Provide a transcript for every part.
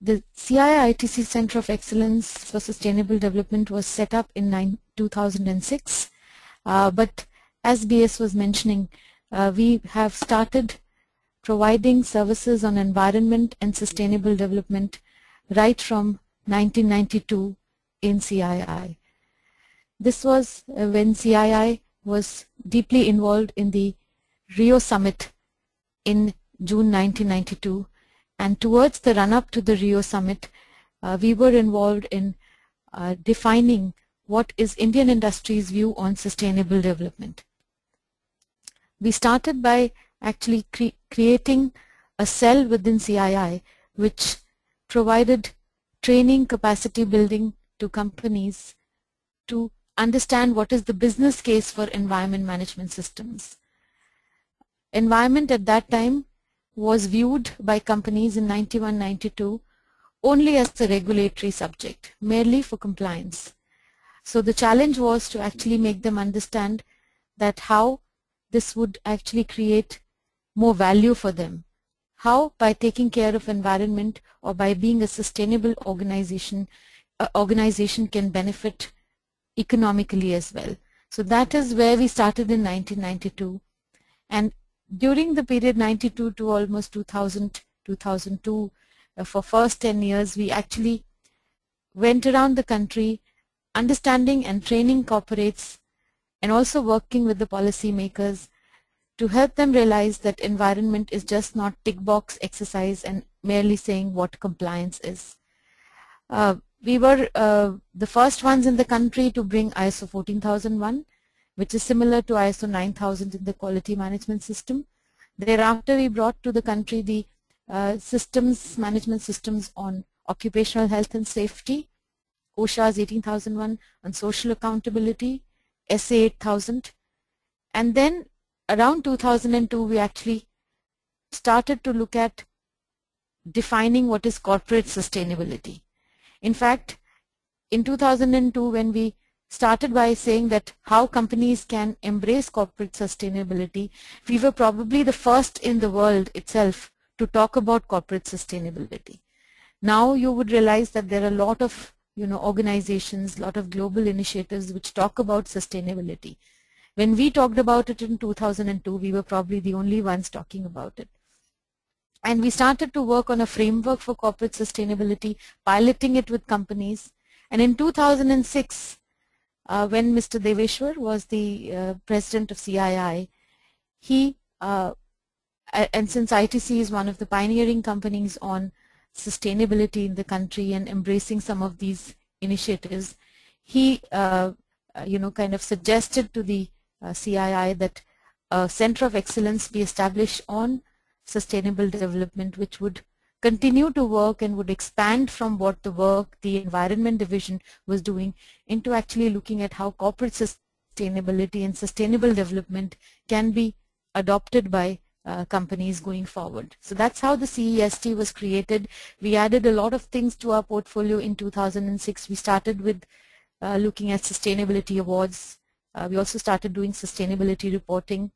The CII-ITC Center of Excellence for Sustainable Development was set up in 2006, but as BS was mentioning, we have started providing services on environment and sustainable development right from 1992 in CII. This was when CII was deeply involved in the Rio Summit in June 1992, and towards the run-up to the Rio Summit, we were involved in defining what is Indian industry's view on sustainable development. We started by actually creating a cell within CII which provided training, capacity building to companies to understand what is the business case for environment management systems. Environment at that time was viewed by companies in 91-92 only as the regulatory subject, merely for compliance. So the challenge was to actually make them understand that how this would actually create more value for them. How? By taking care of environment or by being a sustainable organization can benefit economically as well. So that is where we started in 1992, and during the period 92 to almost 2002, for first 10 years, we actually went around the country understanding and training corporates and also working with the policymakers to help them realize that environment is just not tick box exercise and merely saying what compliance is. We were the first ones in the country to bring ISO 14001, which is similar to ISO 9000 in the quality management system. Thereafter, we brought to the country the management systems on occupational health and safety, OSHA's 18001, on social accountability, SA 8000, and then around 2002 we actually started to look at defining what is corporate sustainability. In fact, in 2002, when we started by saying that how companies can embrace corporate sustainability, we were probably the first in the world itself to talk about corporate sustainability. Now you would realize that there are a lot of organizations, a lot of global initiatives which talk about sustainability. When we talked about it in 2002, we were probably the only ones talking about it. And we started to work on a framework for corporate sustainability, piloting it with companies. And in 2006, when Mr. Deveshwar was the president of CII, he, and since ITC is one of the pioneering companies on sustainability in the country and embracing some of these initiatives, he kind of suggested to the CII that a center of excellence be established on sustainable development, which would continue to work and would expand from what the work the environment division was doing into actually looking at how corporate sustainability and sustainable development can be adopted by companies going forward. So that's how the CEST was created. We added a lot of things to our portfolio in 2006. We started with looking at sustainability awards. We also started doing sustainability reporting.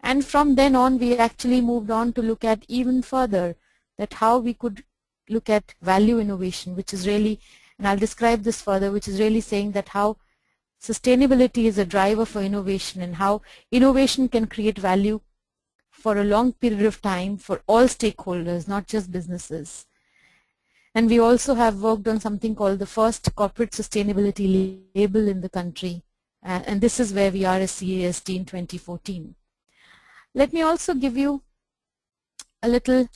And from then on, we actually moved on to look at even further that how we could look at value innovation, which is really, and I'll describe this further, which is really saying that how sustainability is a driver for innovation and how innovation can create value for a long period of time for all stakeholders, not just businesses. And we also have worked on something called the first corporate sustainability label in the country. And this is where we are as CEST in 2014. Let me also give you a little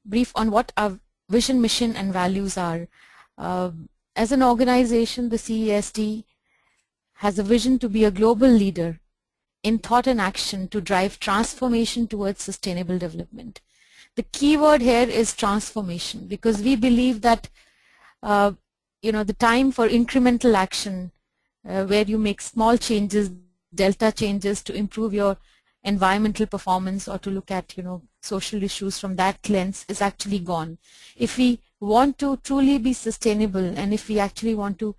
brief on what our vision, mission, and values are. As an organization, the CEST has a vision to be a global leader in thought and action to drive transformation towards sustainable development. The key word here is transformation, because we believe that the time for incremental action, where you make small changes, delta changes to improve your environmental performance or to look at social issues from that lens, is actually gone. If we want to truly be sustainable, and if we actually want to,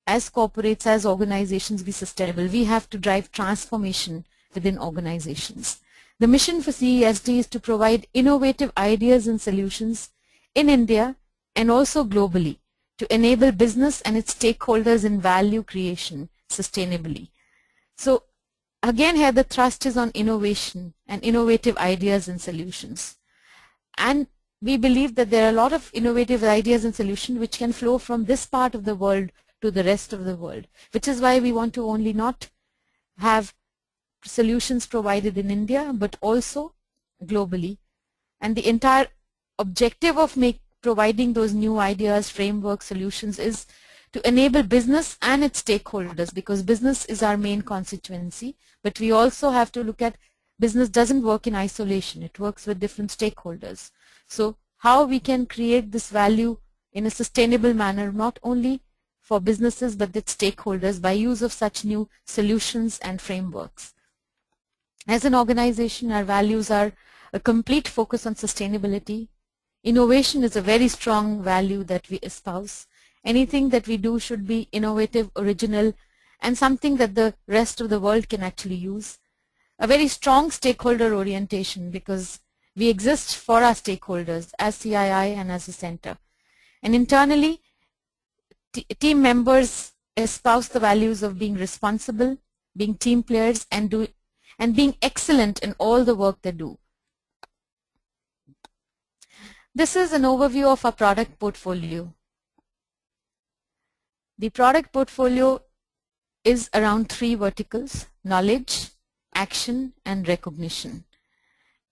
as corporates, as organizations, be sustainable, we have to drive transformation within organizations. The mission for CESD is to provide innovative ideas and solutions in India and also globally to enable business and its stakeholders in value creation sustainably. So again, here the thrust is on innovation and innovative ideas and solutions. And we believe that there are a lot of innovative ideas and solutions which can flow from this part of the world to the rest of the world, which is why we want to only not have solutions provided in India, but also globally. And the entire objective of providing those new ideas, framework, solutions is to enable business and its stakeholders, because business is our main constituency, but we also have to look at business doesn't work in isolation. It works with different stakeholders. So how we can create this value in a sustainable manner, not only for businesses but its stakeholders, by use of such new solutions and frameworks. As an organization, our values are a complete focus on sustainability. Innovation is a very strong value that we espouse. Anything that we do should be innovative, original, and something that the rest of the world can actually use. A very strong stakeholder orientation, because we exist for our stakeholders as CII and as a center. And internally, team members espouse the values of being responsible, being team players, and being excellent in all the work they do. This is an overview of our product portfolio. The product portfolio is around 3 verticals: knowledge, action, and recognition.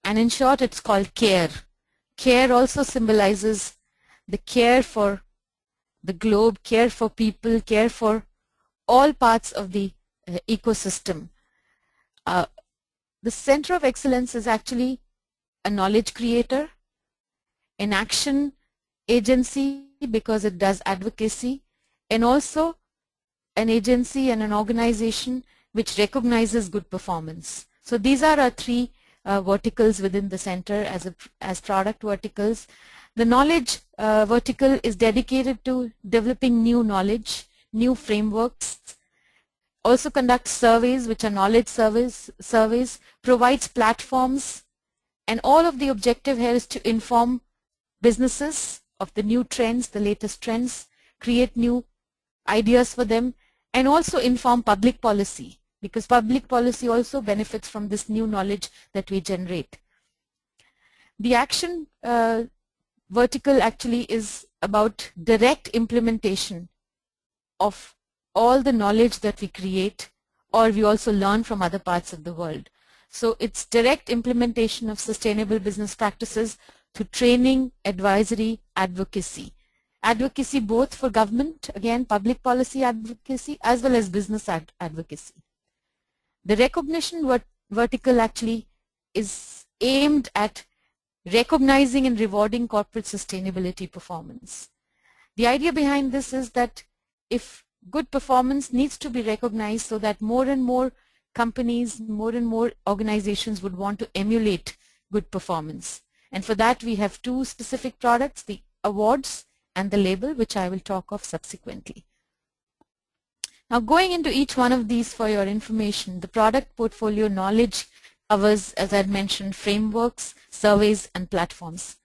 And in short, it's called CARE. CARE also symbolizes the care for the globe, care for people, care for all parts of the ecosystem. The Center of Excellence is actually a knowledge creator, an action agency because it does advocacy, and also an agency and an organization which recognizes good performance. So these are our 3 verticals within the center as product verticals. The knowledge vertical is dedicated to developing new knowledge, new frameworks, also conducts surveys, which are knowledge surveys, provides platforms, and all of the objective here is to inform businesses of the new trends, the latest trends, create new ideas for them, and also inform public policy, because public policy also benefits from this new knowledge that we generate. The action vertical actually is about direct implementation of all the knowledge that we create, or we also learn from other parts of the world. So it's direct implementation of sustainable business practices through training, advisory, advocacy. Advocacy both for government, again public policy advocacy, as well as business advocacy. The recognition vertical actually is aimed at recognizing and rewarding corporate sustainability performance. The idea behind this is that if good performance needs to be recognized, so that more and more companies, more and more organizations would want to emulate good performance. And for that we have 2 specific products, the awards and the label, which I will talk of subsequently. Now going into each one of these for your information, the product portfolio knowledge covers, as I had mentioned, frameworks, surveys, and platforms.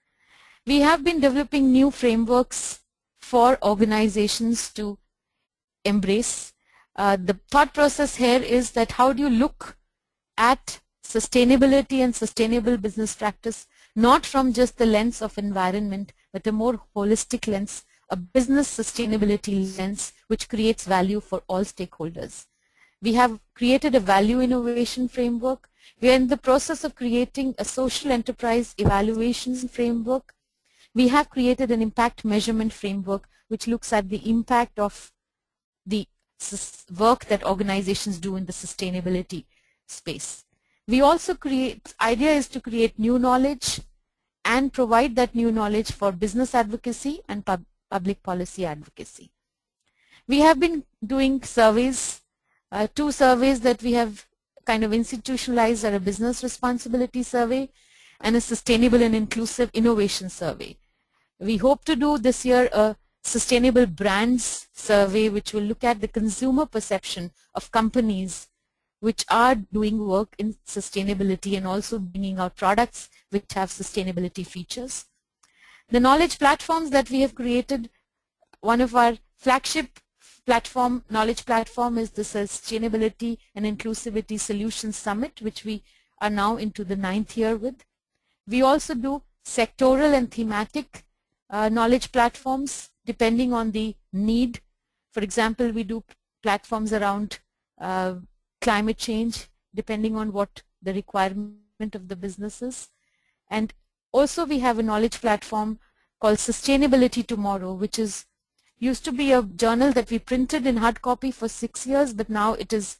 We have been developing new frameworks for organizations to embrace. The thought process here is that how do you look at sustainability and sustainable business practice, not from just the lens of environment, but a more holistic lens, a business sustainability lens which creates value for all stakeholders. We have created a value innovation framework. We are in the process of creating a social enterprise evaluation framework. We have created an impact measurement framework which looks at the impact of the work that organizations do in the sustainability space. We also idea is to create new knowledge and provide that new knowledge for business advocacy and public policy advocacy. We have been doing surveys. 2 surveys that we have kind of institutionalized are a business responsibility survey and a sustainable and inclusive innovation survey. We hope to do this year a sustainable brands survey which will look at the consumer perception of companies which are doing work in sustainability and also bringing out products which have sustainability features. The knowledge platforms that we have created, one of our flagship knowledge platform is the Sustainability and Inclusivity Solutions Summit, which we are now into the 9th year with. We also do sectoral and thematic knowledge platforms depending on the need. For example, we do platforms around climate change depending on what the requirement of the business is. And also we have a knowledge platform called Sustainability Tomorrow, which is used to be a journal that we printed in hard copy for 6 years, but now it is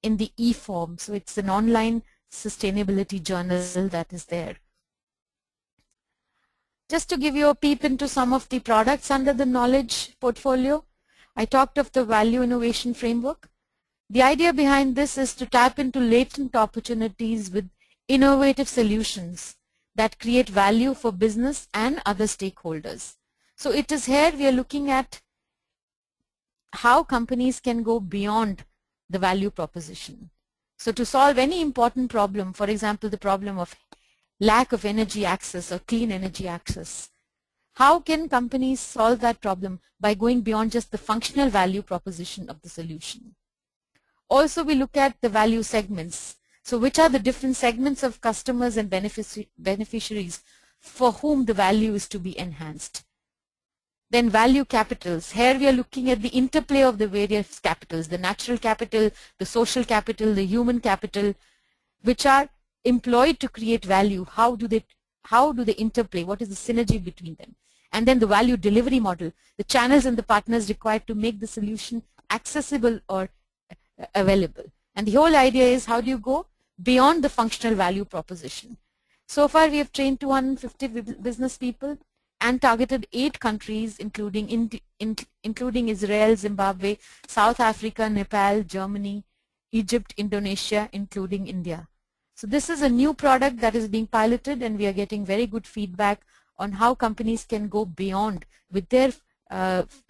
in the e-form. So it's an online sustainability journal that is there. Just to give you a peep into some of the products under the knowledge portfolio, I talked of the Value Innovation Framework. The idea behind this is to tap into latent opportunities with innovative solutions that create value for business and other stakeholders. So it is here we are looking at how companies can go beyond the value proposition. So to solve any important problem, for example, the problem of lack of energy access or clean energy access, how can companies solve that problem? By going beyond just the functional value proposition of the solution. Also, we look at the value segments. So which are the different segments of customers and beneficiaries for whom the value is to be enhanced? Then value capitals. Here we are looking at the interplay of the various capitals, the natural capital, the social capital, the human capital, which are employed to create value. How do they interplay? What is the synergy between them? And then the value delivery model, the channels and the partners required to make the solution accessible or available. And the whole idea is how do you go beyond the functional value proposition. So far we have trained 250 business people and targeted 8 countries including Israel, Zimbabwe, South Africa, Nepal, Germany, Egypt, Indonesia, including India. So this is a new product that is being piloted and we are getting very good feedback on how companies can go beyond with their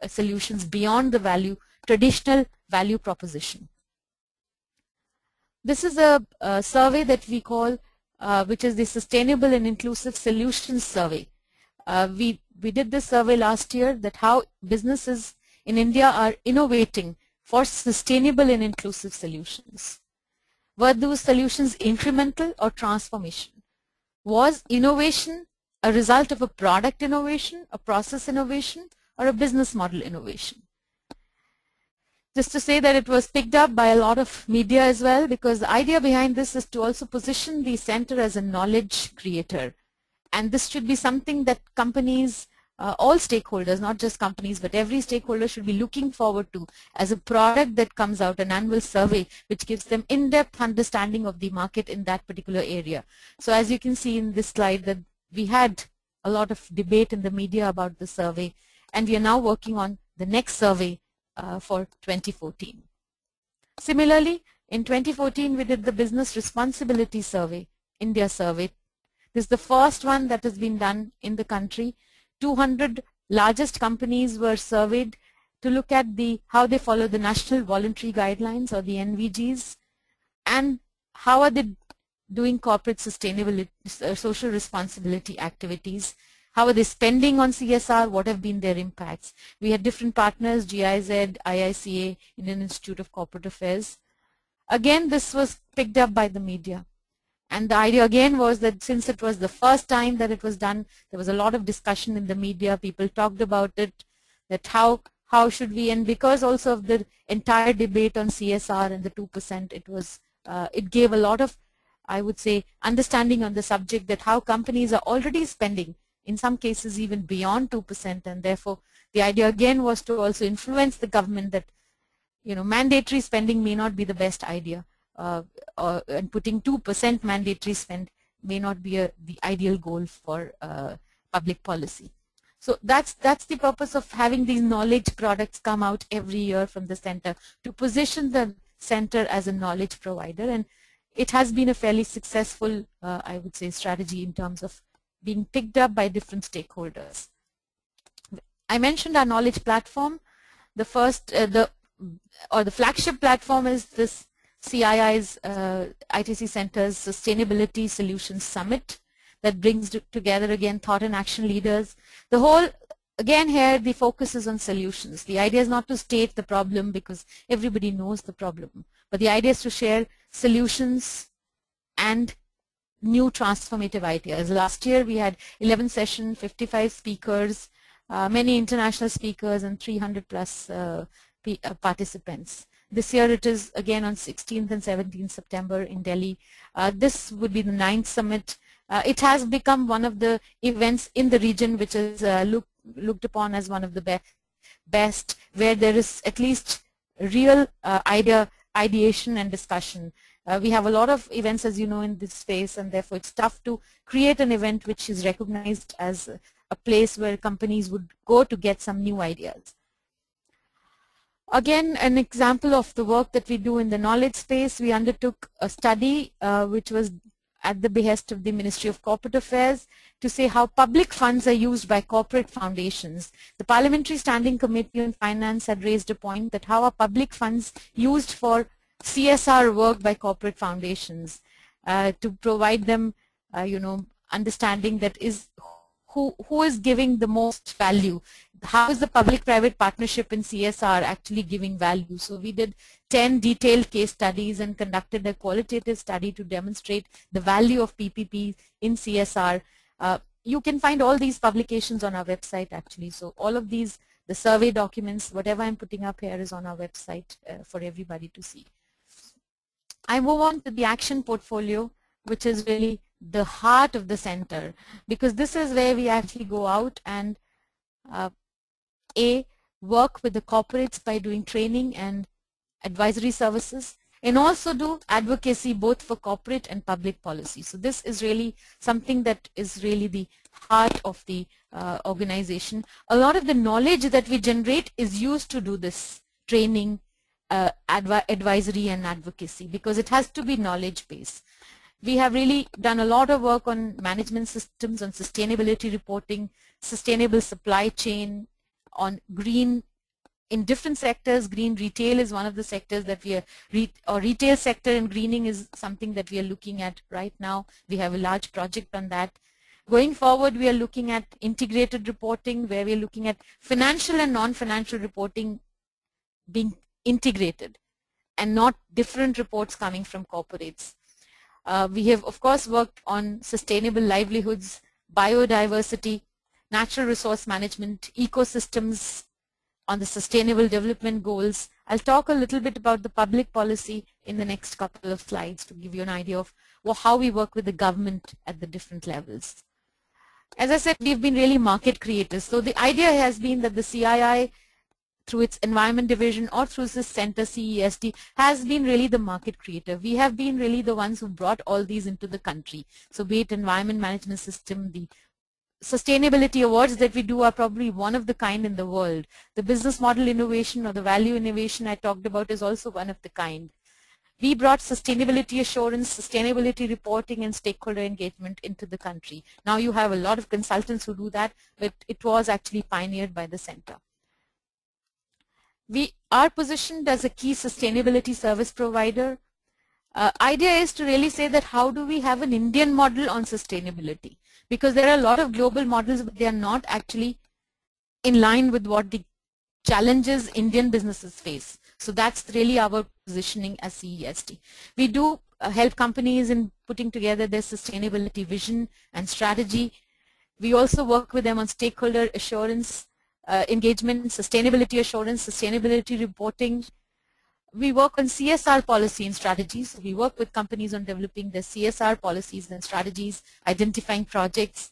solutions beyond the traditional value proposition. This is a survey that we call, which is the Sustainable and Inclusive Solutions Survey. We did this survey last year, that how businesses in India are innovating for sustainable and inclusive solutions. Were those solutions incremental or transformation? Was innovation a result of a product innovation, a process innovation, or a business model innovation? Just to say that it was picked up by a lot of media as well, because the idea behind this is to also position the center as a knowledge creator. And this should be something that companies, all stakeholders, not just companies, but every stakeholder should be looking forward to as a product that comes out, an annual survey, which gives them in-depth understanding of the market in that particular area. So as you can see in this slide, that we had a lot of debate in the media about the survey, and we are now working on the next survey for 2014. Similarly, in 2014, we did the Business Responsibility Survey, India Survey. This is the first one that has been done in the country. 200 largest companies were surveyed to look at how they follow the National Voluntary Guidelines, or the NVGs, and how are they doing corporate sustainability, social responsibility activities. How are they spending on CSR? What have been their impacts? We had different partners, GIZ, IICA, Indian Institute of Corporate Affairs. Again, this was picked up by the media. And the idea again was that since it was the first time that it was done, there was a lot of discussion in the media. People talked about it, that how should we, and because also of the entire debate on CSR and the 2%, it gave a lot of, I would say, understanding on the subject, that how companies are already spending, in some cases even beyond 2%, and therefore the idea again was to also influence the government that, you know, mandatory spending may not be the best idea, and putting 2% mandatory spend may not be the ideal goal for public policy. So that's the purpose of having these knowledge products come out every year from the center, to position the center as a knowledge provider, and it has been a fairly successful, I would say, strategy in terms of being picked up by different stakeholders. I mentioned our knowledge platform. The first, the flagship platform is this CII's ITC Center's Sustainability Solutions Summit that brings together again thought and action leaders. The whole, again here, the focus is on solutions. The idea is not to state the problem because everybody knows the problem, but the idea is to share solutions and new transformative ideas. Last year we had 11 sessions, 55 speakers, many international speakers, and 300 plus participants. This year it is again on 16th and 17th September in Delhi. This would be the 9th summit. It has become one of the events in the region which is looked upon as one of the best, where there is at least real ideation and discussion. We have a lot of events, as you know, in this space, and therefore it's tough to create an event which is recognized as a place where companies would go to get some new ideas. Again, an example of the work that we do in the knowledge space, we undertook a study which was at the behest of the Ministry of Corporate Affairs to say how public funds are used by corporate foundations. The Parliamentary Standing Committee on Finance had raised a point that how are public funds used for CSR work by corporate foundations to provide them, understanding that is who is giving the most value. How is the public-private partnership in CSR actually giving value? So we did 10 detailed case studies and conducted a qualitative study to demonstrate the value of PPP in CSR. You can find all these publications on our website actually. So all of these, the survey documents, whatever I'm putting up here is on our website for everybody to see. I move on to the action portfolio, which is really the heart of the center, because this is where we actually go out and work with the corporates by doing training and advisory services, and also do advocacy both for corporate and public policy. So this is really something that is really the heart of the organization. A lot of the knowledge that we generate is used to do this training, advisory and advocacy, because it has to be knowledge based. We have really done a lot of work on management systems, on sustainability reporting, sustainable supply chain, on green in different sectors. Green retail is one of the sectors that we are, or retail sector and greening is something that we are looking at right now. We have a large project on that. Going forward, we are looking at integrated reporting, where we are looking at financial and non-financial reporting being integrated and not different reports coming from corporates. We have, of course, worked on sustainable livelihoods, biodiversity, natural resource management, ecosystems, on the sustainable development goals. I'll talk a little bit about the public policy in the next couple of slides to give you an idea of how we work with the government at the different levels. As I said, we've been really market creators. So the idea has been that the CII, through its environment division or through this center CESD, has been really the market creator. We have been really the ones who brought all these into the country. So be it environment management system, the sustainability awards that we do are probably one of the kind in the world. The business model innovation or the value innovation I talked about is also one of the kind. We brought sustainability assurance, sustainability reporting and stakeholder engagement into the country. Now you have a lot of consultants who do that, but it was actually pioneered by the center. We are positioned as a key sustainability service provider. Idea is to really say that how do we have an Indian model on sustainability? Because there are a lot of global models, but they are not actually in line with what the challenges Indian businesses face. So that's really our positioning as CESD. We do help companies in putting together their sustainability vision and strategy. We also work with them on stakeholder assurance, engagement, sustainability assurance, sustainability reporting. We work on CSR policy and strategies. We work with companies on developing their CSR policies and strategies, identifying projects.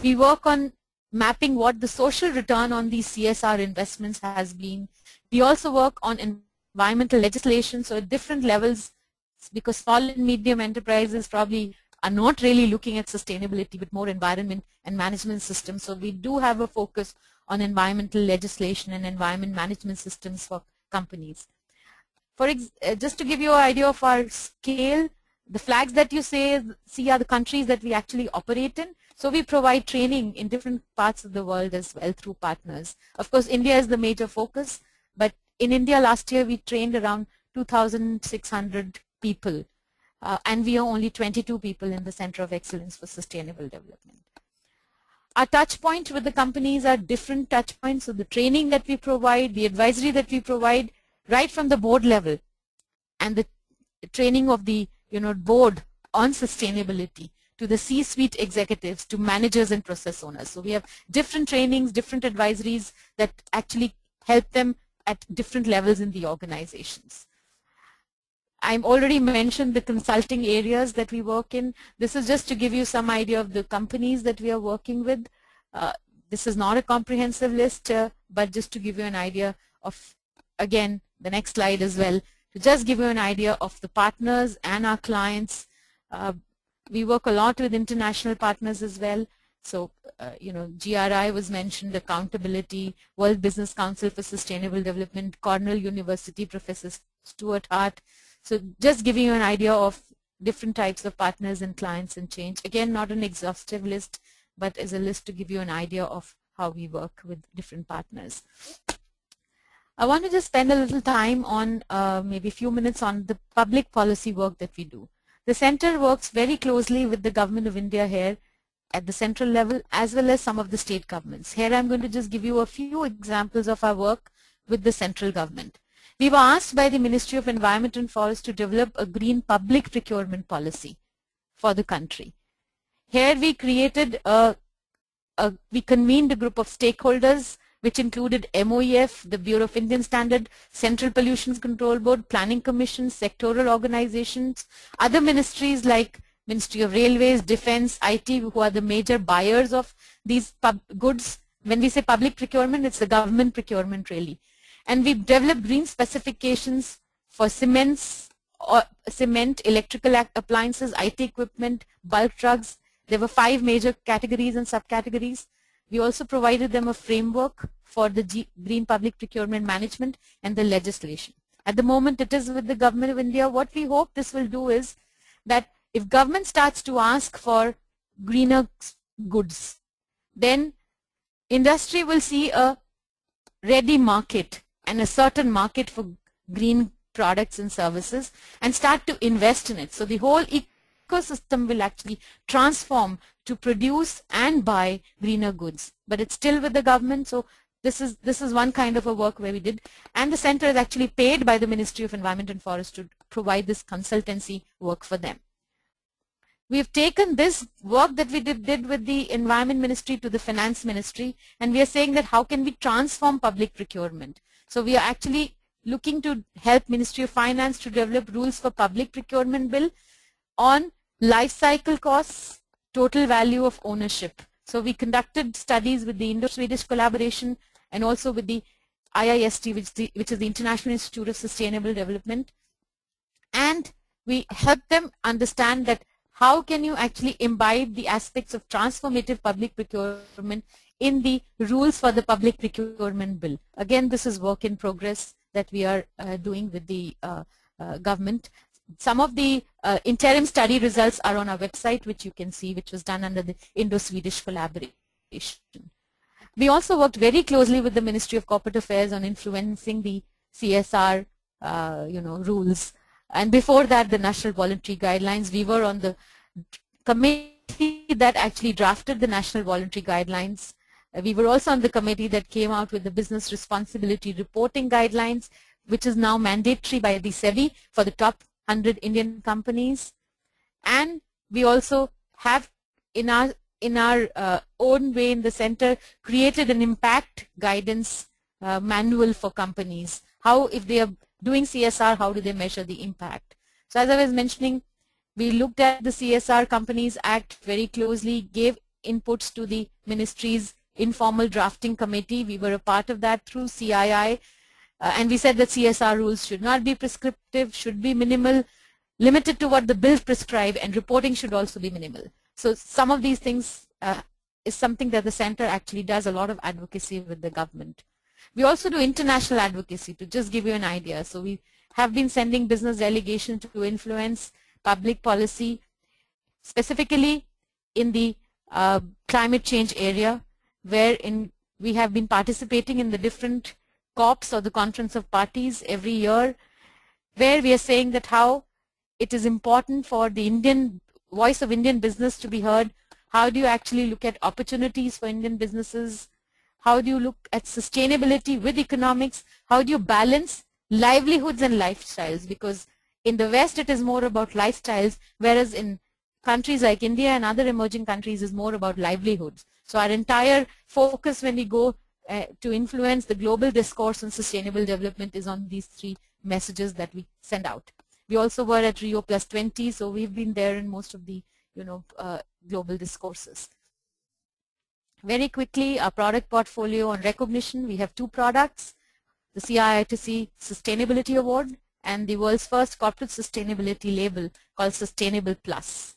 We work on mapping what the social return on these CSR investments has been. We also work on environmental legislation, so at different levels, because small and medium enterprises probably are not really looking at sustainability, but more environment and management systems. So we do have a focus on environmental legislation and environment management systems for companies. Just to give you an idea of our scale, the flags that you see are the countries that we actually operate in. So we provide training in different parts of the world as well through partners. Of course, India is the major focus, but in India last year we trained around 2,600 people, and we are only 22 people in the Center of Excellence for Sustainable Development. Our touch points with the companies are different touch points, so the training that we provide, the advisory that we provide, right from the board level, and the training of the board on sustainability, to the C-suite executives, to managers and process owners. So we have different trainings, different advisories that actually help them at different levels in the organizations. I've already mentioned the consulting areas that we work in. This is just to give you some idea of the companies that we are working with. This is not a comprehensive list, but just to give you an idea of, again, the next slide as well, to just give you an idea of the partners and our clients. We work a lot with international partners as well. So, GRI was mentioned, accountability, World Business Council for Sustainable Development, Cornell University, Professor Stuart Hart. So just giving you an idea of different types of partners and clients and change. Again, not an exhaustive list, but as a list to give you an idea of how we work with different partners. I want to just spend a little time on maybe a few minutes on the public policy work that we do. The center works very closely with the Government of India here at the central level, as well as some of the state governments. Here I'm going to just give you a few examples of our work with the central government. We were asked by the Ministry of Environment and Forest to develop a green public procurement policy for the country. Here we created we convened a group of stakeholders, which included MOEF, the Bureau of Indian Standard, Central Pollution Control Board, Planning Commission, sectoral organizations, other ministries like Ministry of Railways, Defense, IT, who are the major buyers of these goods. When we say public procurement, it's the government procurement really. And we've developed green specifications for cement, electrical appliances, IT equipment, bulk drugs. There were 5 major categories and subcategories. We also provided them a framework for the green public procurement management and the legislation. At the moment, it is with the Government of India. What we hope this will do is that if government starts to ask for greener goods, then industry will see a ready market and a certain market for green products and services and start to invest in it. So the whole ecosystem will actually transform to produce and buy greener goods. But it's still with the government, so this is one kind of a work where we did. And the center is actually paid by the Ministry of Environment and Forest to provide this consultancy work for them. We have taken this work that we did with the Environment Ministry to the Finance Ministry, and we are saying that how can we transform public procurement. So we are actually looking to help Ministry of Finance to develop rules for public procurement bill on life cycle costs, total value of ownership. So we conducted studies with the Indo-Swedish collaboration and also with the IIST, which is the International Institute of Sustainable Development. And we helped them understand that how can you actually imbibe the aspects of transformative public procurement in the rules for the public procurement bill. Again, this is work in progress that we are doing with the government. Some of the interim study results are on our website, which you can see, which was done under the Indo-Swedish collaboration. We also worked very closely with the Ministry of Corporate Affairs on influencing the CSR rules. And before that, the National Voluntary Guidelines. We were on the committee that actually drafted the National Voluntary Guidelines. We were also on the committee that came out with the Business Responsibility Reporting Guidelines, which is now mandatory by the SEBI for the top 100 Indian companies. And we also have in our own way in the center created an impact guidance manual for companies. How, if they are doing CSR, how do they measure the impact? So as I was mentioning, we looked at the CSR Companies Act very closely, gave inputs to the ministry's informal drafting committee. We were a part of that through CII, and we said that CSR rules should not be prescriptive, should be minimal, limited to what the bill prescribe, and reporting should also be minimal. So some of these things is something that the center actually does a lot of advocacy with the government. We also do international advocacy, to just give you an idea. So we have been sending business delegations to influence public policy, specifically in the climate change area, wherein we have been participating in the different COPs or the Conference of Parties every year. where we are saying that how it is important for the Indian voice of Indian business to be heard. How do you actually look at opportunities for Indian businesses? How do you look at sustainability with economics? How do you balance livelihoods and lifestyles? Because in the West it is more about lifestyles, whereas in countries like India and other emerging countries is more about livelihoods. So our entire focus when we go to influence the global discourse on sustainable development is on these three messages that we send out. We also were at Rio +20, so we've been there in most of the global discourses. Very quickly, our product portfolio on recognition, we have 2 products, the CII2C Sustainability Award and the world's first corporate sustainability label called Sustainable Plus.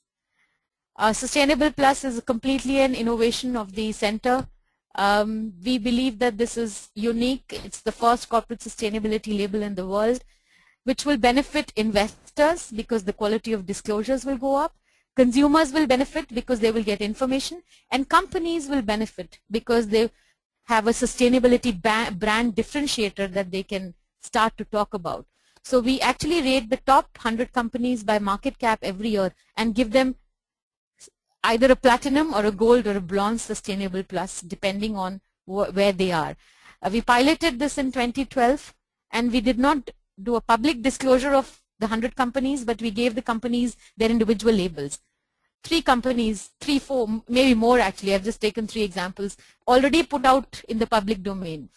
Sustainable Plus is completely an innovation of the center. We believe that this is unique. It's the first corporate sustainability label in the world, which will benefit investors because the quality of disclosures will go up. Consumers will benefit because they will get information, and companies will benefit because they have a sustainability brand differentiator that they can start to talk about. So we actually rate the top 100 companies by market cap every year and give them either a platinum or a gold or a bronze Sustainable Plus depending on where they are. We piloted this in 2012 and we did not do a public disclosure of the 100 companies, but we gave the companies their individual labels. 3 companies, 3, 4, maybe more actually, I've just taken 3 examples, already put out in the public domain.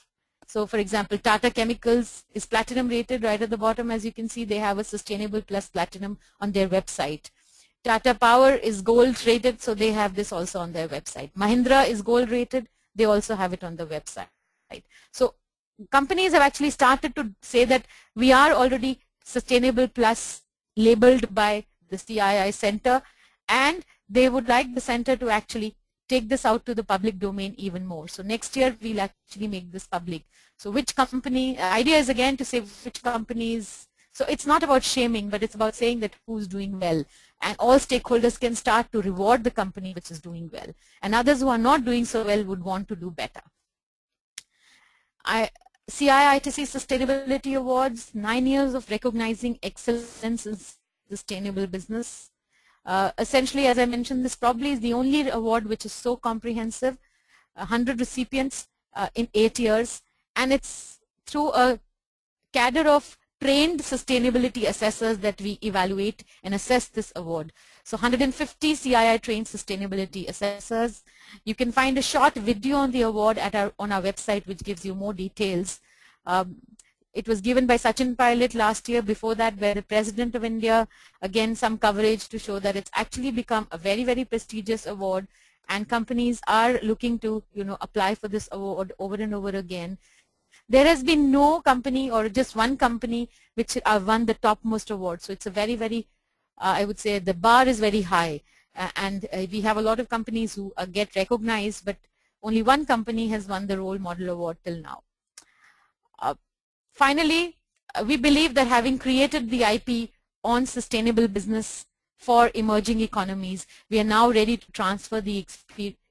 So for example, Tata Chemicals is platinum rated. Right at the bottom, as you can see, they have a Sustainable Plus Platinum on their website. Tata Power is gold rated, so they have this also on their website. Mahindra is gold rated, they also have it on the website. So companies have actually started to say that we are already Sustainable Plus labeled by the CII Center, and they would like the center to actually take this out to the public domain even more. So next year we'll actually make this public. So which company, idea is again to say which companies, so it's not about shaming, but it's about saying that who's doing well. And all stakeholders can start to reward the company which is doing well. And others who are not doing so well would want to do better. CII2C Sustainability Awards, 9 years of recognizing excellence in sustainable business. Essentially, as I mentioned, this probably is the only award which is so comprehensive, 100 recipients in 8 years, and it's through a cadre of trained sustainability assessors that we evaluate and assess this award. So 150 CII trained sustainability assessors. You can find a short video on the award on our website which gives you more details. It was given by Sachin Pilot last year. Before that, by the President of India. Again, some coverage to show that it's actually become a very, very prestigious award, and companies are looking to, apply for this award over and over again. There has been no company or just one company which won the topmost award. So it's a very, very, I would say the bar is very high, and we have a lot of companies who get recognized, but only one company has won the Role Model Award till now. Finally, we believe that having created the IP on sustainable business for emerging economies, we are now ready to transfer the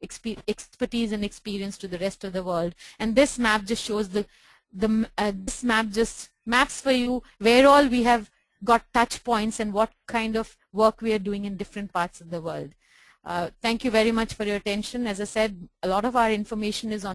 expertise and experience to the rest of the world. And this map just shows this map just maps for you where all we have got touch points and what kind of work we are doing in different parts of the world. Thank you very much for your attention. As I said, a lot of our information is on